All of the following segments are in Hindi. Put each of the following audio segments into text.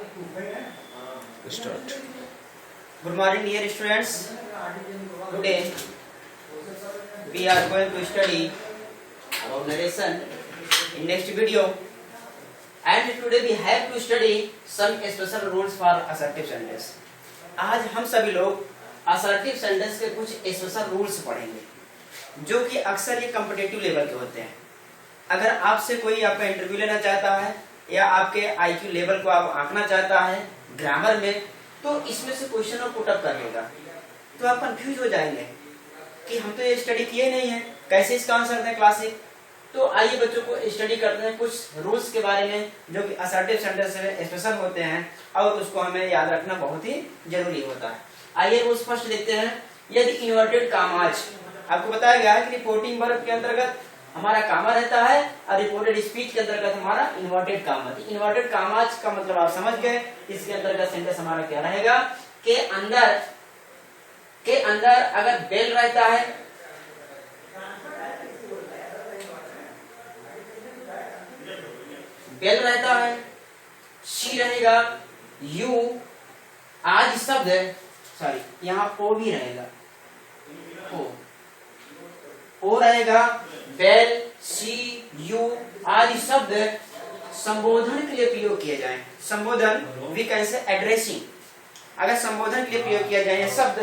Start. Good morning, dear students. Today we are going to study about narration in next video, and today we have to study some special rules for assertive sentence. आज हम सभी लोग assertive sentence के कुछ स्पेशल रूल्स पढ़ेंगे जो कि अक्सर ये कॉम्पिटिटिव लेवल के होते हैं। अगर आपसे कोई आपका इंटरव्यू लेना चाहता है या आपके आईक्यू लेवल को आप आंकना चाहता है ग्रामर में, तो इसमें से क्वेश्चन पुट अप कर लेगा तो आप कंफ्यूज हो जाएंगे कि हम तो ये स्टडी किए नहीं है, कैसे इसका आंसर दें क्लासिक। तो आइए बच्चों को स्टडी करते हैं कुछ रूल्स के बारे में जो कि असर्टिव सेंटेंस में स्पेशल होते हैं और उसको हमें याद रखना बहुत ही जरूरी होता है। आइए रूल्स फर्स्ट देखते हैं। यदि इन्वर्टेड कामाज, आपको बताया गया है कि रिपोर्टिंग वर्ब के अंतर्गत हमारा कामा रहता है और रिपोर्टेड स्पीच के अंतर्गत हमारा इन्वर्टेड कामा। इन्वर्टेड कामाज का मतलब आप समझ गए। इसके अंतर्गत सेंटेंस हमारा क्या रहेगा के अंदर अगर बेल रहता है, बेल रहता है, शी रहेगा, यू आज शब्द सॉरी यहाँ ओ भी रहेगा, ओ रहेगा, बेल, शी, यू आदि शब्द संबोधन के लिए प्रयोग किए जाएं। संबोधन भी कैसे एड्रेसिंग, अगर संबोधन के लिए प्रयोग किया जाए शब्द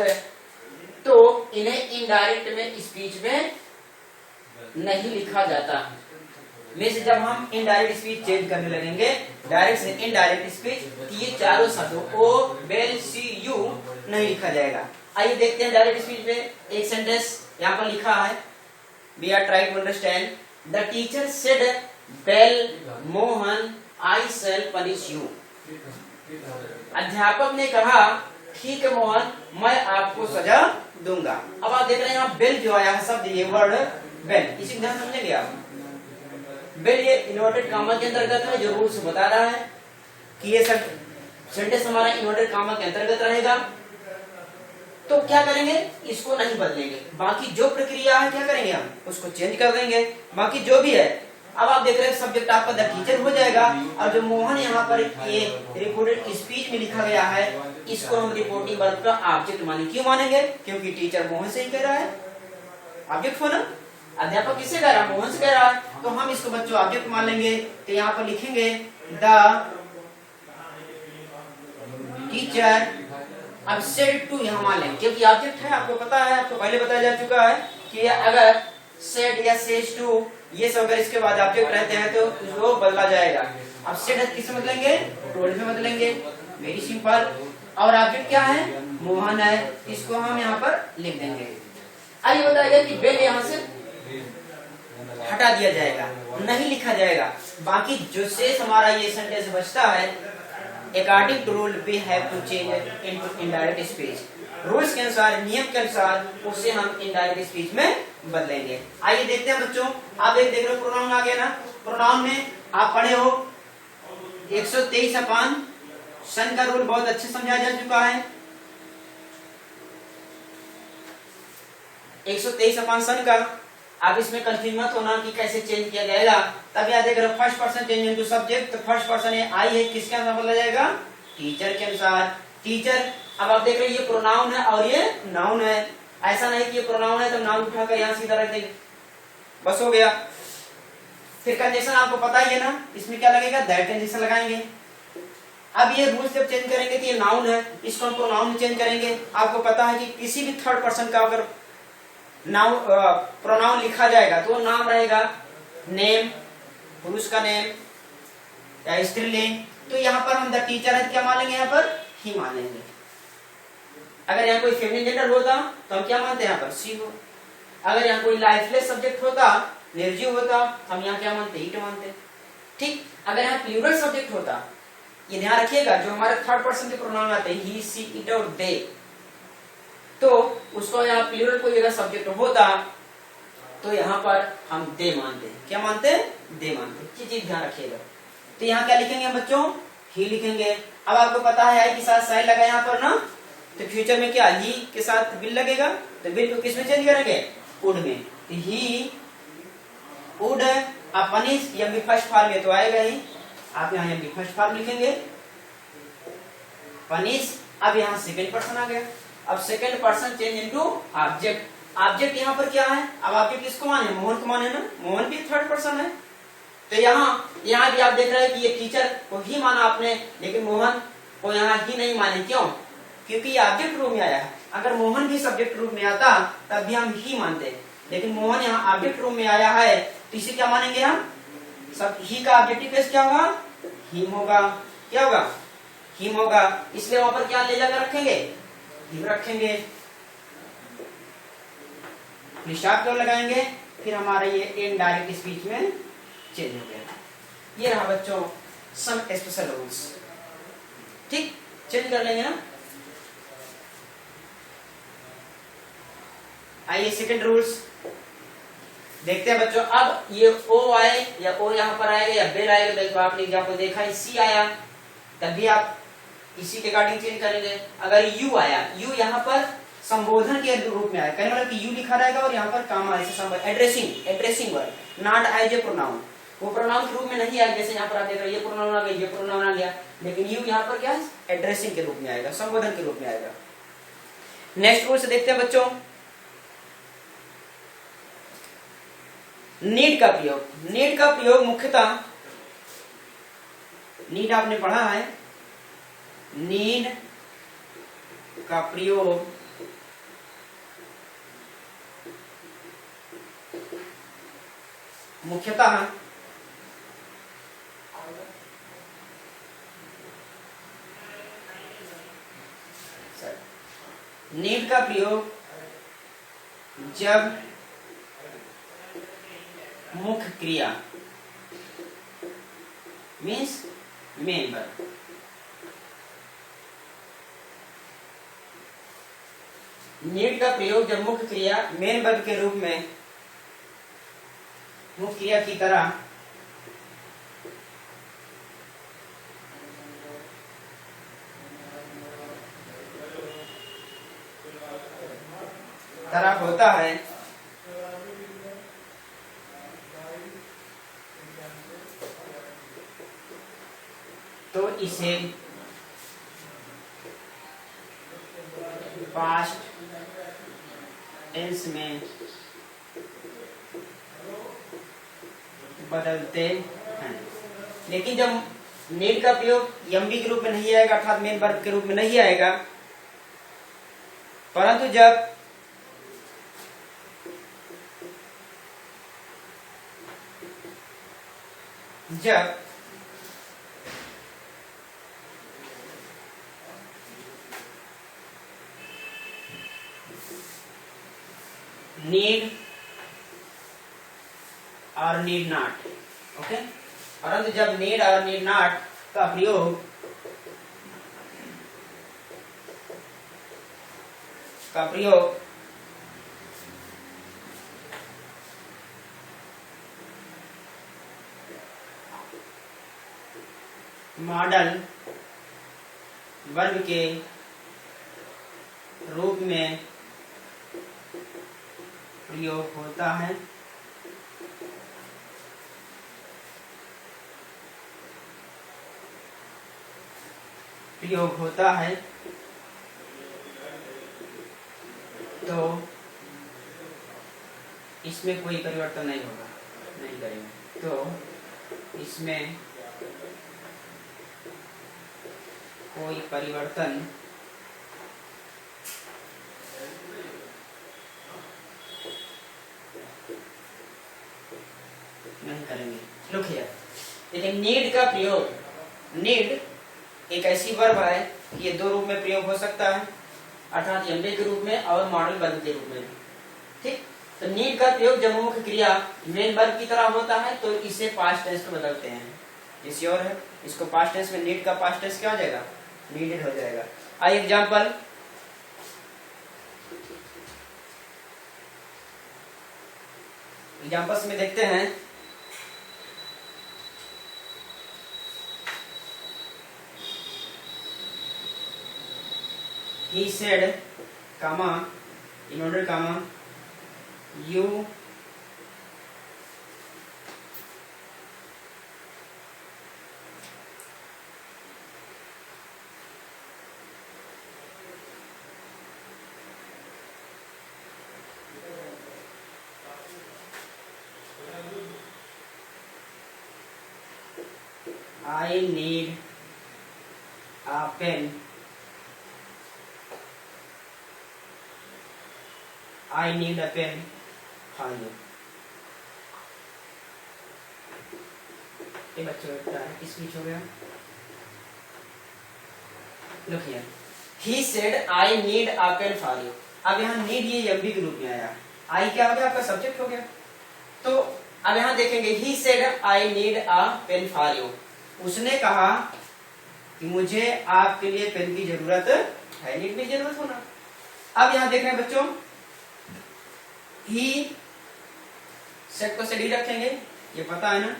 तो इन्हें इनडायरेक्ट में स्पीच में नहीं लिखा जाता। में से जब हम इनडायरेक्ट स्पीच चेंज करने लगेंगे डायरेक्ट से इनडायरेक्ट स्पीच, तो ये चारों शब्दों ओ, बेल, शी, यू नहीं लिखा जाएगा। आइए देखते हैं डायरेक्ट स्पीच में एक सेंटेंस यहाँ पर लिखा है। We are trying to understand. The teacher said, "Bell, Mohan, I shall punish you." अध्यापक ने कहा, ठीक है मोहन, मैं आपको सजा दूंगा। अब आप देख रहे हैं यहाँ बेल जो आया है शब्द, ये वर्ड बेल, इसी ध्यान समझेंगे आप। बेल ये इन्वर्टेड कामा के अंतर्गत है जो रूल्स बता रहा है कि ये सेंटेंस हमारा इन्वर्टेड कामा के अंतर्गत रहेगा। तो क्या करेंगे, इसको नहीं बदलेंगे, बाकी जो प्रक्रिया है क्या करेंगे हम उसको चेंज कर देंगे, बाकी जो भी है। अब आप देख रहे हैं सब्जेक्ट आपका द टीचर हो जाएगा और जो मोहन यहाँ पर ये रिपोर्टेड स्पीच में लिखा गया है इसको हम रिपोर्टिंग वर्ब का ऑब्जेक्ट मानेंगे। क्यों मानेंगे, क्योंकि टीचर मोहन से ही कह रहा है, ऑब्जेक्ट होना, अध्यापक किससे कह रहा है, मोहन से कह रहा है, तो हम इसको बच्चों ऑब्जेक्ट मान लेंगे। तो यहाँ पर लिखेंगे द टीचर, अब सेड टू यहाँ मान लेंगे क्योंकि ऑब्जेक्ट है, आपको पता है, आपको पहले बताया जा चुका है कि अगर सेड या सेज टू ये सब अगर इसके बाद ऑब्जेक्ट रहते हैं तो वो बदला जाएगा। अब सेड किससे बदलेंगे, टोल्ड में बदलेंगे, वेरी सिंपल। और ऑब्जेक्ट क्या है, मोहन है, इसको हम यहाँ पर लिख देंगे। आइए बताइए कि बेल यहाँ से हटा दिया जाएगा, नहीं लिखा जाएगा, बाकी जो शेष हमारा ये सेंटेंस बचता है according to rule we have to change into indirect speech. Rules के अनुसार, नियम के अनुसार उसे हम इनडायरेक्ट स्पीच में बदलेंगे। आइए देखते हैं बच्चों, आप देख रहे हो प्रोनाउन आ गया ना। प्रोनाउन में आप पढ़े हो 123 अपान सन का रूल बहुत अच्छे समझाया जा चुका है। 123 अपान सन का, आप इसमें कंफ्यूज मत होना कि कैसे चेंज किया जाएगा। तब याद देख रहे first person change into subject, तो फर्स्ट पर्सन ये आई है, किसके अनुसार बदला जाएगा, टीचर के अनुसार। टीचर, अब आप देख रहे हैं ये प्रोनाउन है और ये नाउन है, ऐसा नहीं कि ये प्रोनाउन है तो नाउन उठाकर यहाँ सीधा रख देंगे, बस हो गया। फिर कंजक्शन आपको पता ही है ना, इसमें क्या लगेगा, दैट कंजक्शन लगाएंगे। अब ये रूल्स जब चेंज करेंगे तो ये नाउन है, इसको हम प्रोनाउन में चेंज करेंगे। आपको पता है कि किसी भी थर्ड पर्सन का अगर नाउन प्रोनाउन लिखा जाएगा तो नाम रहेगा, नेम पुरुष का नेम या स्त्रीलिंग, तो यहाँ पर हम द टीचर है क्या मान लेंगे, यहाँ पर ही मान लेंगे। अगर यहाँ कोई फेमिनिन जेंडर होता तो हम क्या मानते हैं, यहाँ पर सी हो। अगर यहाँ कोई लाइफलेस सब्जेक्ट होता, निर्जीव होता, हम यहाँ क्या मानते, इट मानते। ठीक, अगर यहाँ प्लूरल सब्जेक्ट होता, ये ध्यान रखिएगा, जो हमारे थर्ड पर्सन के प्रोनाउन आते हैं ही, सी, इट और दे, तो उसको यहाँ प्लूरल कोई अगर सब्जेक्ट होता तो यहाँ पर हम दे मानते हैं। क्या मानते हैं, दे मानते। ये चीज ध्यान रखिएगा। तो यहाँ क्या लिखेंगे बच्चों, ही लिखेंगे। अब आपको पता है आई के साथ साइन लगा यहाँ पर ना, तो फ्यूचर में क्या ही के साथ विल लगेगा, तो विल को किसमें चेंज करेंगे, वुड में। ही वुड पनिश, ये फर्स्ट फॉर्म में तो आएगा ही, आप यहाँ फर्स्ट फॉर्म लिखेंगे। पनिश। अब यहाँ सेकंड पर्सन आ गया। अब second person change into object. Object यहाँ पर क्या है? अब ऑब्जेक्ट किसको माने? मोहन को माने ना, मोहन भी थर्ड पर्सन है। तो यहाँ भी आप देख रहे हैं कि ये टीचर को ही माना आपने, लेकिन मोहन को यहाँ ही नहीं माने। क्यों? क्योंकि ये ऑब्जेक्ट रूप में आया है। अगर मोहन भी सब्जेक्ट रूप में आता तब भी हम ही मानते, लेकिन मोहन यहाँ ऑब्जेक्ट रूप में आया है तो इसे क्या मानेंगे हम? सब ही का ऑब्जेक्टिव केस क्या होगा? हिम होगा। क्या होगा? हिम होगा। इसलिए वहां पर क्या ले जाकर रखेंगे? हिम रखेंगे। निशान क्यों लगाएंगे? फिर हमारा ये इनडायरेक्ट स्पीच में चेंज हो गया। ये रहा बच्चों सम स्पेशल रूल्स। ठीक, चेंज कर लेंगे ना। आइए सेकंड रूल्स देखते हैं बच्चों। अब ये ओ आए या ओ यहाँ पर आएगा या बेल आएगा, देखो आपने एग्जाम्पल देखा है सी आया, तब भी आप इसी के अकॉर्डिंग चेंज करेंगे। अगर यू आया, यू यहाँ पर संबोधन के रूप में आया, कहने मतलब कि यू लिखा रहेगा और यहाँ पर काम आया addressing word, not as a pronoun. वो प्रोनाउन के रूप में नहीं आएगा, जैसे यहाँ पर आप देख रहे हैं ये प्रोनाउन आ गया, ये प्रोनाउन आ गया, लेकिन यू यहाँ पर क्या है? एड्रेसिंग के रूप में आएगा, संबोधन के रूप में आएगा। नेक्स्ट रूल से देखते हैं बच्चों नीड का प्रयोग। नीड का प्रयोग मुख्यतः, नीड आपने पढ़ा है, नीड का प्रयोग मुख्यतः नीड का प्रयोग जब मुख्य क्रिया मीन्स मेन वर्ब, नीड का प्रयोग जब मुख्य क्रिया मेन वर्ब के रूप में मुख्य क्रिया की तरह होता है तो इसे पास्ट टेंस में बदलते हैं। लेकिन जब नीड का प्रयोग एमबी के रूप में नहीं आएगा, अर्थात मेन वर्ब के रूप में नहीं आएगा, परंतु जब नीड और नीड नॉट, ओके, परंतु जब नीड और नीड नॉट का प्रयोग मॉडल वर्ब के रूप में प्रयोग होता है तो इसमें कोई परिवर्तन नहीं होगा, नहीं करेंगे, तो इसमें कोई परिवर्तन नहीं करेंगे। लुक हियर, लेकिन नीड का प्रयोग, नीड एक ऐसी वर्ब है कि ये दो रूप में प्रयोग हो सकता है, अर्थात एमबी के रूप में और मॉडल वर्ब के रूप में। ठीक, तो नीड का प्रयोग जब मुख्य क्रिया मेन वर्ब की तरह होता है तो इसे पास्ट टेंस में बदलते हैं। ये श्योर है, इसको पास्ट टेंस में नीड का पास्ट टेंस क्या हो जाएगा? नीडेड हो जाएगा। आई एग्जाम्पल, एग्जाम्पल्स में देखते हैं। He said, comma, in order, comma, you I need a pen, I need a pen for you. ये बच्चों स्पीच हो गया। Look here. He said I need a pen for you. अब यहाँ need ये एमबी के रूप में आया। I क्या हो गया? आपका सब्जेक्ट हो गया। तो अब यहाँ देखेंगे he said I need a pen for you. उसने कहा कि मुझे आपके लिए पेन की जरूरत है। need में जरूरत होना। अब यहाँ देख रहे हैं बच्चों, he सेट को सेट ही रखेंगे, ये पता है ना।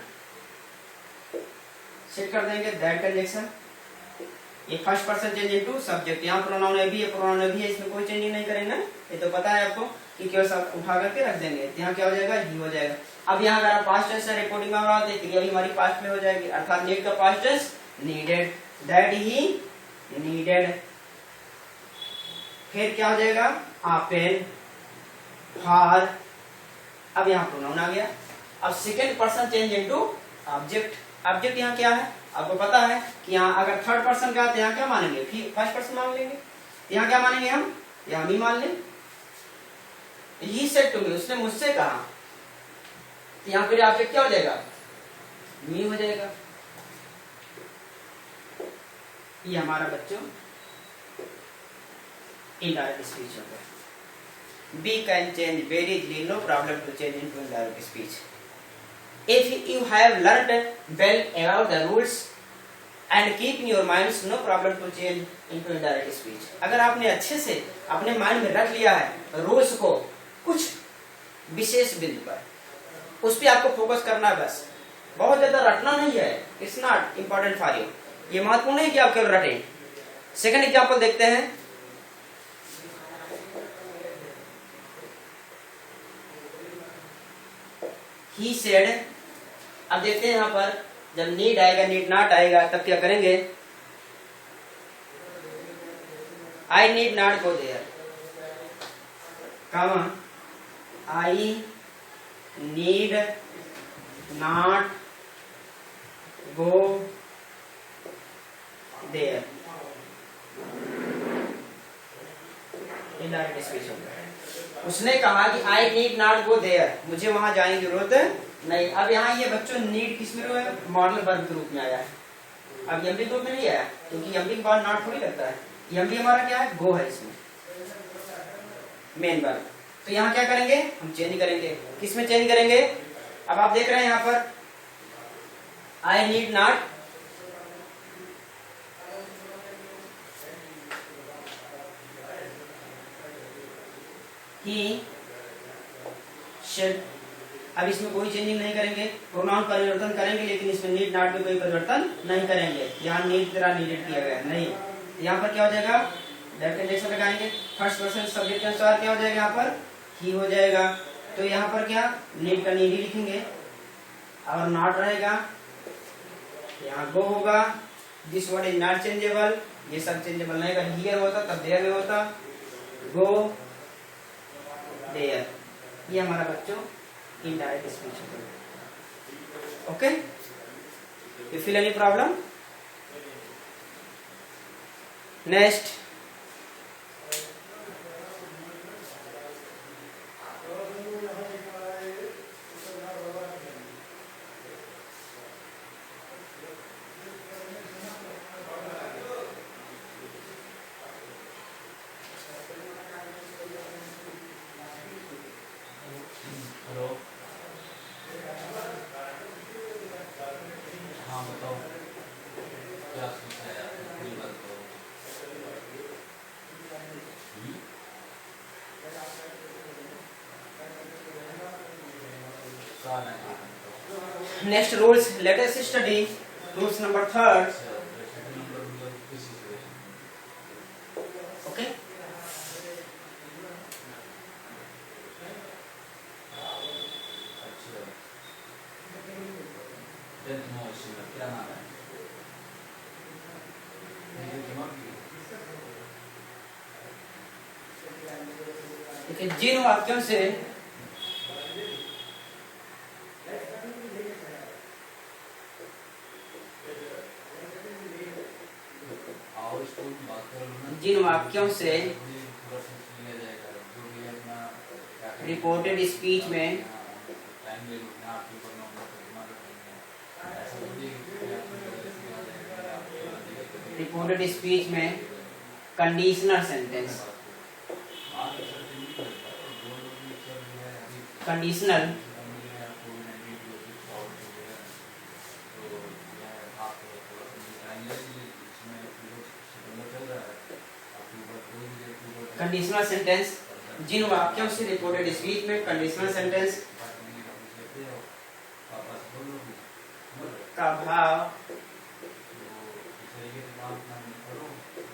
सेट कर देंगे दैट कंजक्शन, ये first person change into subject. यहाँ प्रोनाउन है भी, ये प्रोनाउन है भी है, इसमें कोई चेंजिंग नहीं करेंगे। ये तो पता है आपको कि केवल सब उठा करके रख देंगे। यहाँ क्या हो जाएगा? ही हो जाएगा। अब यहाँ अगर आप पास्ट टेंस से रिपोर्टिंग में आ रहा है, क्रिया भी हमारी पास्ट में हो जाएगी, अर्थात नीड का past tense needed, that he needed. फिर क्या हो जाएगा? आ पेन फॉर, अब यहाँ प्रोनाउन आ गया। अब second person change into object. Object यहाँ क्या है? आपको पता है कि यहाँ अगर थर्ड पर्सन का, तो यहाँ क्या मानेंगे? फर्स्ट पर्सन मान लेंगे। यहाँ क्या मानेंगे हम? यहाँ भी मान लें। ही सेड टू मी, उसने मुझसे कहा, तो यहाँ पर ऑब्जेक्ट क्या हो जाएगा? मी हो जाएगा। ये हमारा बच्चों इनडायरेक्ट स्पीच हो गया। We can change very easily, no problem to change into indirect speech. If you have learned well about the rules and keep in your minds, no problem to change into indirect speech. अगर आपने अच्छे से अपने माइंड में रख लिया है रूल्स को, कुछ विशेष बिंदु पर, उस पर आपको फोकस करना है बस। बहुत ज्यादा रटना नहीं है। It's not important for you. ये महत्वपूर्ण नहीं कि आप केवल रटें। सेकंड एग्जाम्पल देखते हैं। He said, अब देखते हैं यहाँ पर जब नीड आएगा, नीड नॉट आएगा, तब क्या करेंगे? I need not go there, comma I need not go there. Indirect speech होगा। उसने कहा कि I need not go there, मुझे वहां जाने की जरूरत नहीं। अब यहाँ ये बच्चों नीड किस में है? मॉडल वर्ब के रूप में आया है। अब एमबी ग्रुप में नहीं आया, क्योंकि एमबी के बाद नॉट थोड़ी लगता है। एमबी हमारा क्या है? गो है इसमें मेन वर्ब। तो यहाँ क्या करेंगे? हम चेंज करेंगे। किस में चेंज करेंगे? अब आप देख रहे हैं यहाँ पर आई नीड नॉट, ही शुड। अब इसमें कोई चेंजिंग नहीं करेंगे, प्रोनाउन परिवर्तन करेंगे, लेकिन इसमें नीड नॉट में कोई परिवर्तन नहीं करेंगे। यहाँ नीड तरह नीडेड किया गया नहीं। यहाँ पर क्या हो जाएगा? दैट कंडीशन लगाएंगे। फर्स्ट पर्सन सब्जेक्ट के अनुसार क्या हो जाएगा? यहाँ पर ही हो जाएगा। तो यहाँ पर क्या? नीड का नीड ही लिखेंगे और नॉट रहेगा। यहाँ गो होगा। This word is not changeable, ये सब चेंजेबल नहीं। अगर हियर होता तब देयर में होता। Go there. ये हमारा बच्चों इनडायरेक्ट स्पीच है। Okay, you feel any problem? Next, next rules, let us study rules number 3rd. Okay, देखिए जिन वाक्यों से जिन वाक्यों से रिपोर्टेड स्पीच में conditional sentence conditional conditional sentence जिन वाक्यों से रिपोर्टेड स्पीच में कंडीशनल सेंटेंस का भाव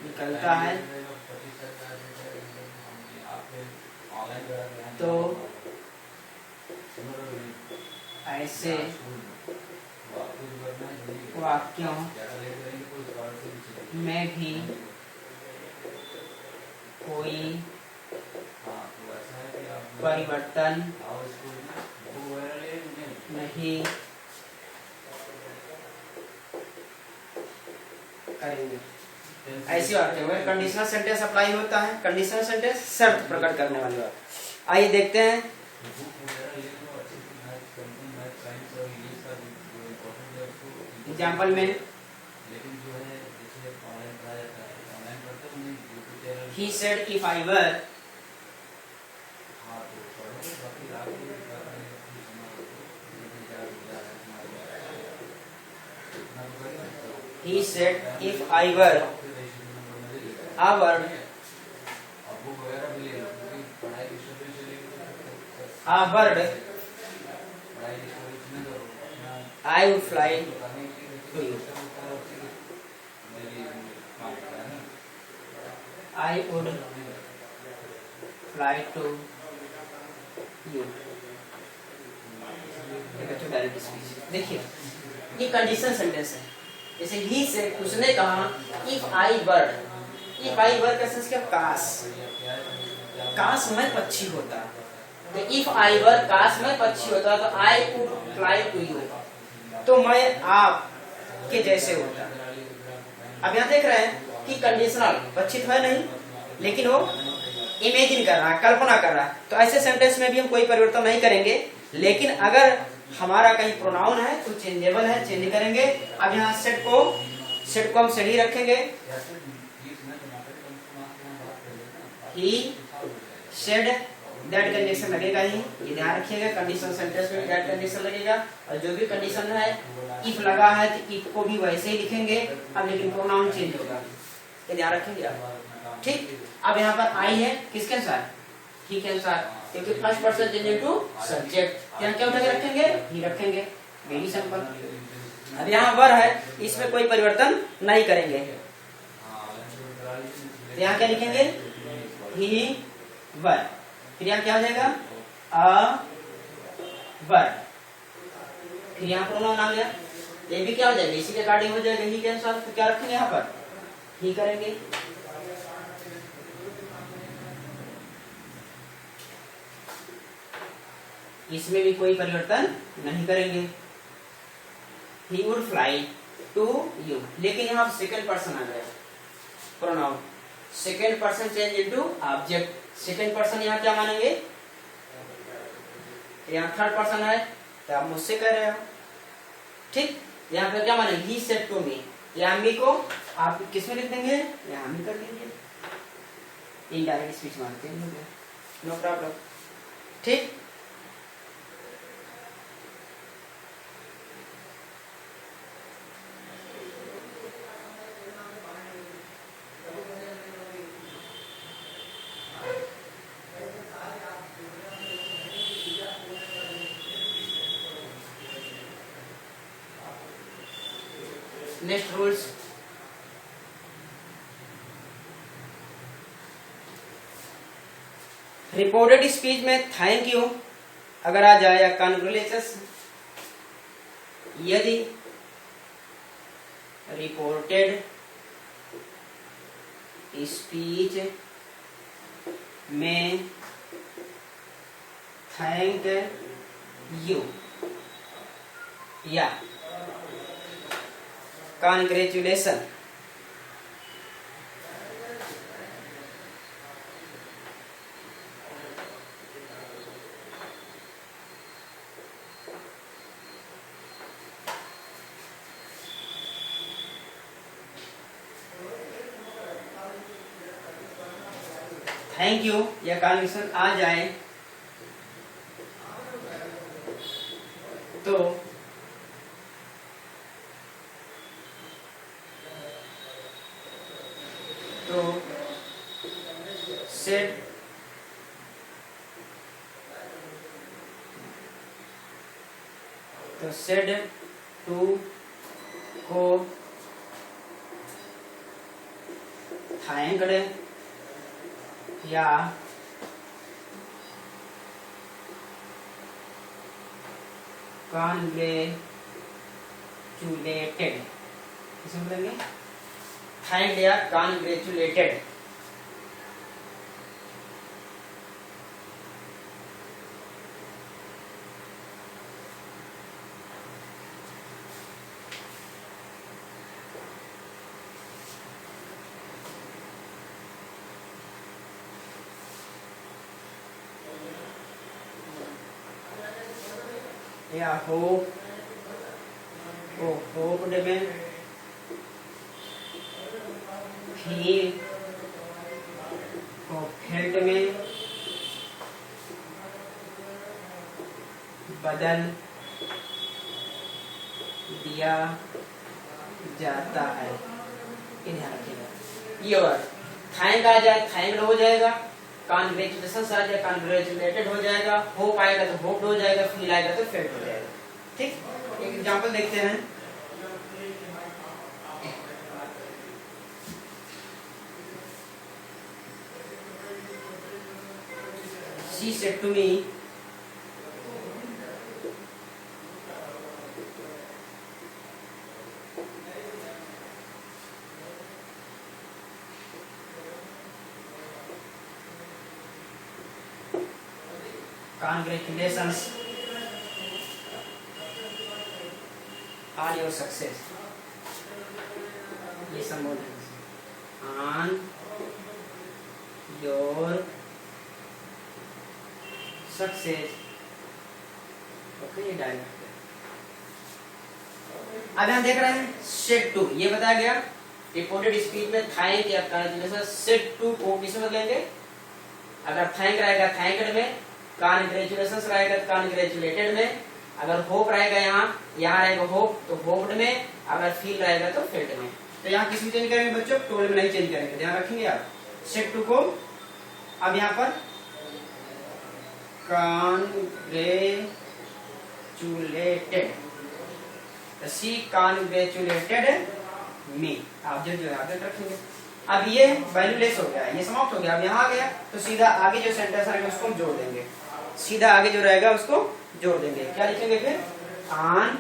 निकलता है तो ऐसे वाक्यों में भी कोई परिवर्तन नहीं करेंगे। ऐसी बात है कंडीशनल सेंटेंस अप्लाई होता है। कंडीशनल सेंटेंस शर्त प्रकट करने वाली बात। आइए देखते हैं। एग्जाम्पल में he said if I were he said if I were a word I would fly to you. I would fly to you. Direct speech. देखिए ये कंडीशन सेंटेंस है। जैसे ही से उसने कहा इफ आई बर्ड का सेंस क्या काश मैं पक्षी होता। तो इफ आई वर काश मैं पक्षी होता तो I would fly to you तो मैं आप के जैसे होता। अब यहाँ देख रहे हैं कि कंडीशनल पक्षी तो है नहीं लेकिन वो इमेजिन कर रहा है, कल्पना कर रहा है। तो ऐसे सेंटेंस में भी हम कोई परिवर्तन नहीं करेंगे। लेकिन अगर हमारा कहीं प्रोनाउन है तो चेंजेबल है, चेंज करेंगे। अब यहाँ सेट को हम सही रखेंगे। ही सेड दैट कंडीशन लगेगा ही, ये ध्यान रखिएगा। कंडीशन सेंटेंस में दैट कंडीशन लगेगा और जो भी कंडीशन है इफ लगा है तो इफ को भी वैसे ही लिखेंगे। अब लेकिन प्रोनाउन चेंज होगा, ये ध्यान रखेंगे आप। ठीक। अब यहाँ पर आई है किसके अनुसार? ही के अनुसार, क्योंकि first person change into subject. यहाँ क्या उठा के रखेंगे? ही रखेंगे। Very simple. अब यहाँ वर है, इसमें कोई परिवर्तन नहीं करेंगे। यहाँ क्या लिखेंगे? ही वर। फिर यहाँ क्या हो जाएगा? अ वर। फिर यहाँ प्रोनाउन आ गया, ये भी क्या हो जाएगा? इसी के अकॉर्डिंग हो जाएगा। ही के अनुसार तो क्या रखेंगे? यहाँ पर ही करेंगे। इसमें भी कोई परिवर्तन नहीं करेंगे। He would fly to you। लेकिन यहाँ सेकंड पर्सन आ गया pronoun. Second person change into object. Second person यहाँ क्या मानेंगे? यहाँ थर्ड पर्सन है तो आप मुझसे कह रहे हो। ठीक। यहाँ पर क्या मानेंगे? He said to me। यहाँ मी को आप किस में लिख देंगे? यहाँ मी कर देंगे। इनडायरेक्ट स्पीच मानते हैं, नो प्रॉब्लम। ठीक। Next rules. रिपोर्टेड स्पीच में थैंक यू अगर आ जाए या कांग्रेचुलेशंस, यदि रिपोर्टेड स्पीच में थैंक यू या कांग्रेचुलेशन थैंक यू या कॉन्वेक्शन आ जाए तो सेट सेड 2 को थायंगड़े या कॉन्ग्रेचुलेटेड, किसे बोलेंगे? थैंक्ड या कॉन्ग्रेचुलेटेड। या होप को होप्ड में, फील को फेल्ट में बदल दिया जाता है। ये ध्यान रखिएगा। ये वर्ड थैंक आ जाए थैंक्ड हो जाएगा, कॉन्ग्रेचुलेशंस आ जाए कॉन्ग्रेचुलेटेड हो जाएगा, होप आएगा तो होप्ड हो जाएगा, फील आएगा तो फेल्ट हो जाएगा। ठीक, एक एग्जांपल देखते हैं। She said to me, congratulations on your success. ये संबोधन on your success। ओके, ये डायरेक्ट। अब हम देख रहे हैं सेट टू, ये बताया गया रिपोर्टेड स्पीच में थैंक या कॉन्ग्रेचुलेशन सेट टू को किसमें बदलेंगे? अगर थैंक रहेगा थैंक्ड में, कॉन्ग्रेचुलेशंस रहेगा तो कॉन्ग्रेचुलेटेड में, अगर होप रहेगा यहाँ रहेगा होप तो होप्ड में, अगर फील रहेगा तो फेल्ट में। तो यहाँ किसमें चेंज करेंगे बच्चों? टोल में नहीं चेंज करेंगे, ध्यान रखेंगे आप। सेट टू को अब यहाँ पर कॉन्ग्रेचुलेटेड, शी कॉन्ग्रेचुलेटेड मी, आप जो याद रखेंगे। अब ये वैल्यू लेस हो गया, ये समाप्त हो गया। अब यहाँ आ गया तो सीधा आगे जो सेंटेंस रहेगा उसको हम जोड़ देंगे, सीधा आगे जो रहेगा उसको जोड़ देंगे। क्या लिखेंगे फिर? ऑन।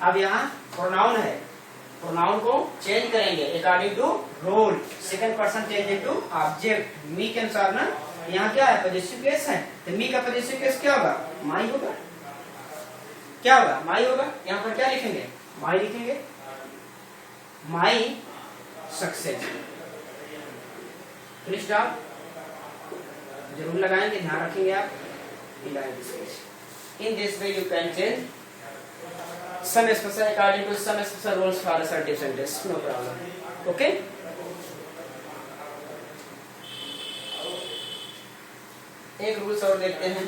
अब यहाँ प्रोनाउन है, प्रोनाउन को चेंज करेंगे according to role, second person change into object. Me के अनुसार ना यहाँ क्या है? पॉजिटिव केस है, तो मी का पॉजिटिव केस क्या होगा? माई होगा। क्या होगा? माई होगा। यहाँ पर क्या लिखेंगे? माई लिखेंगे, माई सक्सेस। फिर स्टॉप जरूर लगाएंगे, ध्यान रखेंगे आप। In this way you can change some special according to some special rules for assertive sentence, no problem. Okay? एक रूल्स और देखते हैं।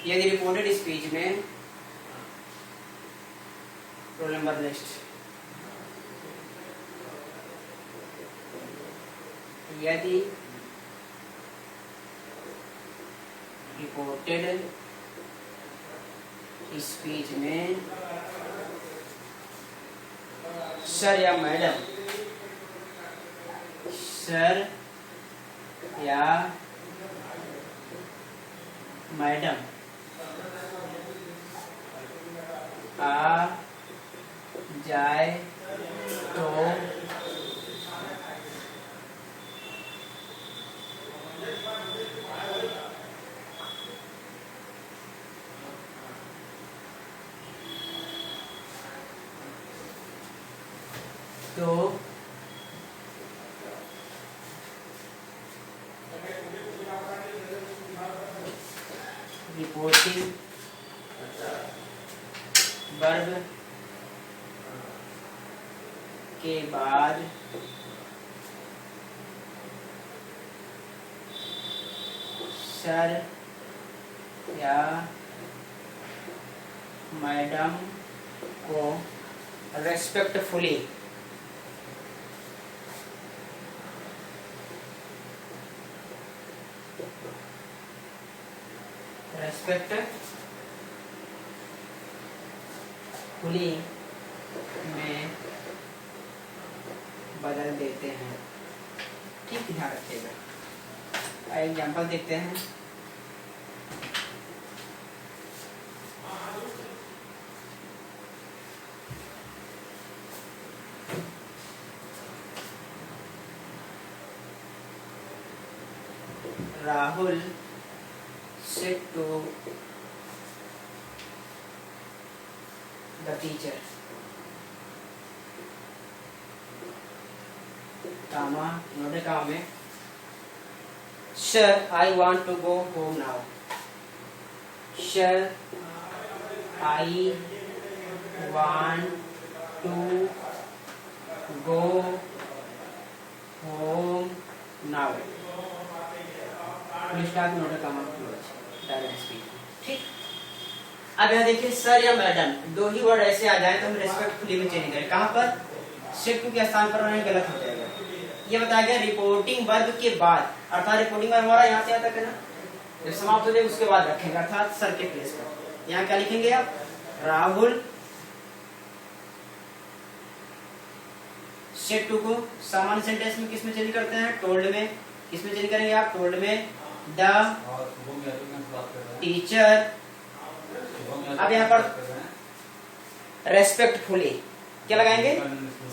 यदि रिपोर्टेड स्पीच में रोल नंबर नेक्स्ट, यदि रिपोर्टेड स्पीच में सर या मैडम, सर या मैडम आ जाए तो रिपोर्टिंग वर्ब के बाद सर या मैडम को रेस्पेक्टफुली में बदल देते हैं। ठीक, ध्यान रखिएगा। एग्जाम्पल देखते हैं। Rahul said to the teacher, comma, not a comma, sir, I want to go home now. Sir, I want to go home now. Full stop, not a comma, close. Direct speech. ठीक, अब यहाँ देखिए सर या मैडम दो ही वर्ड ऐसे आ जाए तो हम रेस्पेक्टफुली में चेंज करें। कहाँ पर? सेट टू के स्थान पर होने गलत हो जाएगा। ये बताया गया रिपोर्टिंग वर्ब के बाद, अर्थात रिपोर्टिंग वर्ब हमारा यहाँ से आता है ना, जब समाप्त हो जाए उसके बाद रखेंगे, अर्थात सर के प्लेस पर। यहाँ क्या लिखेंगे आप? राहुल सेट टू को सामान्य सेंटेंस में किसमें चेंज करते हैं? टोल्ड में। किसमें चेंज करेंगे आप? टोल्ड में। द टीचर, अब यहाँ पर रेस्पेक्टफुली क्या लगाएंगे?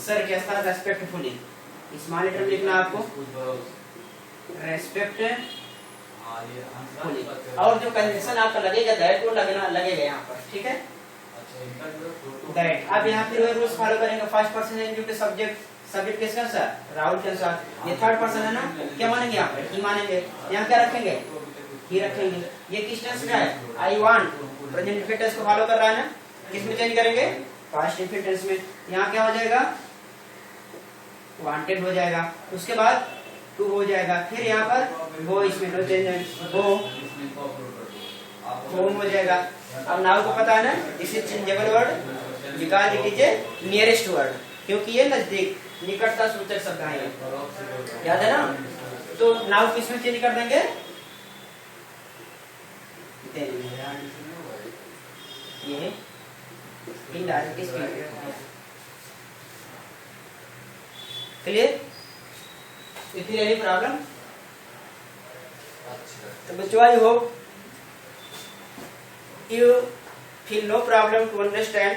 सर के साथ रेस्पेक्टफुली स्मॉल लेटर लिखना आपको, रेस्पेक्टफुली। और जो कंडीशन आपका लगेगा दैट वो लगेगा यहाँ पर। ठीक है, दैट। अब यहाँ फिर रूल्स फॉलो करेंगे। फर्स्ट पर्सन है जो सब्जेक्ट, सब्जेक्ट किसका? सर, राहुल के साथ। ये थर्ड पर्सन है ना, क्या मानेंगे यहाँ पे? ही मानेंगे। यहाँ क्या रखेंगे? ही रखेंगे। ये किस टेंस का है? I want, present indefinite tense को फॉलो कर रहा है ना। किस में चेंज करेंगे? पास्ट इंडेफिनिट टेंस में। यहाँ क्या हो जाएगा? वांटेड हो जाएगा। उसके बाद टू हो जाएगा। फिर यहाँ पर वो, इसमें नो चेंज है, वो होम हो जाएगा। अब नाउ को पता है ना, दिस इज चेंजेबल वर्ड, निकाल दीजिए नियरेस्ट वर्ड, क्योंकि ये नजदीक निकटता सूचक शब्द है, याद है ना। तो नाउ किस में चेंज कर देंगे? ये indirect speech. Clear? If any problem? तो बच्चों, I hope you feel no problem to understand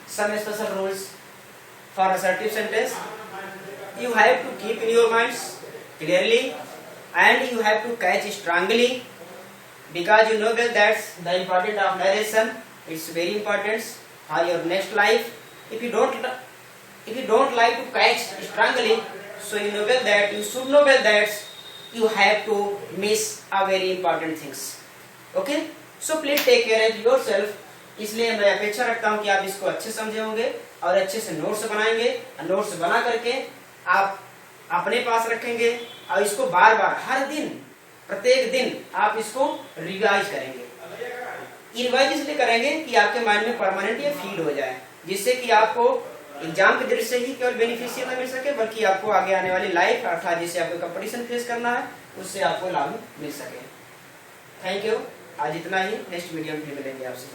some special rules for assertive sentence. You have to keep in your minds clearly and you have to catch strongly, because you know that that's the important of narration. It's very important for your next life. If you don't like to catch strongly, so you know well that you should know well that you have to miss a very important things. Okay? So please take care of yourself. इसलिए मैं अपेक्षा रखता हूं कि आप इसको अच्छे समझे होंगे और अच्छे से नोट्स बनाएंगे। नोट्स बना करके आप अपने पास रखेंगे और इसको बार बार हर दिन, प्रत्येक दिन आप इसको रिवाइज करेंगे। रिवाइज इसलिए करेंगे कि आपके माइंड में परमानेंट ये फीड हो जाए, जिससे कि आपको एग्जाम के दृष्टि से ही केवल बेनिफिशियल ना मिल सके, बल्कि आपको आगे आने वाली लाइफ, अर्थात जिससे आपको कंपटीशन फेस करना है, उससे आपको लाभ मिल सके। Thank you. आज इतना ही, नेक्स्ट वीडियो में फिर मिलेंगे आपसे।